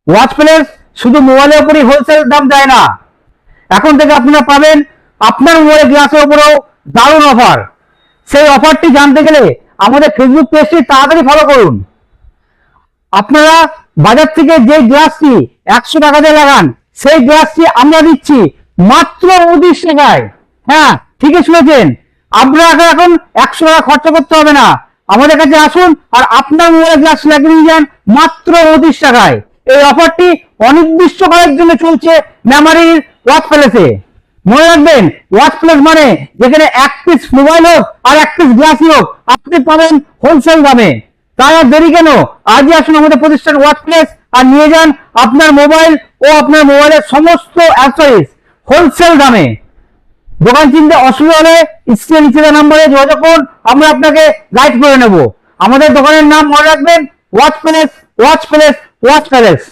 Watch place শুধু মোবাইলের উপরই হোলসেল দাম দেয় না, এখন থেকে আপনারা পাবেন আপনার মোবাইলের গ্লাসের উপরেও দারুণ অফার। সেই অফারটি জানতে গেলে আমাদের ফেসবুক পেজটি তাড়াতাড়ি ফলো করুন। আপনারা বাজার থেকে যে গ্লাসটি 100 টাকা দিয়ে লাগান, সেই গ্লাসটি আমরা দিচ্ছি মাত্র 29 টাকায়। হ্যাঁ, ঠিকই শুনেছেন, আপনারা এখন 100 টাকা খরচা করতে হবে না, আমাদের কাছে আসুন আর আপনার মোবাইলের গ্লাস লাগিয়ে নিয়ে যান মাত্র 29 টাকায়। এই অফারটি অনির্দিষ্টকালের জন্য চলছে মেমারির ওয়াচ প্যালেসে। মনে রাখবেন, ওয়াচ প্লেস মানে যেখানে এক পিস মোবাইল হোক আর এক পিস গ্লাসই হোক আপনি পাবেন হোলসেল দামে। তাই আর দেরি কেন, আজই আসুন আমাদের প্রতিষ্ঠান ওয়াচ প্লেস আর নিয়ে যান আপনার মোবাইল ও আপনার মোবাইলের সমস্ত অ্যাক্সেসরিজ হোলসেল দামে। দোকান চিনতে অসুবিধা হলে স্ক্রিনে নিচে দেওয়া নম্বরে যোগাযোগ করুন, আমরা আপনাকে গাইড করে নেব। আমাদের দোকানের নাম মনে রাখবেন, watch place, watch place, watch palace.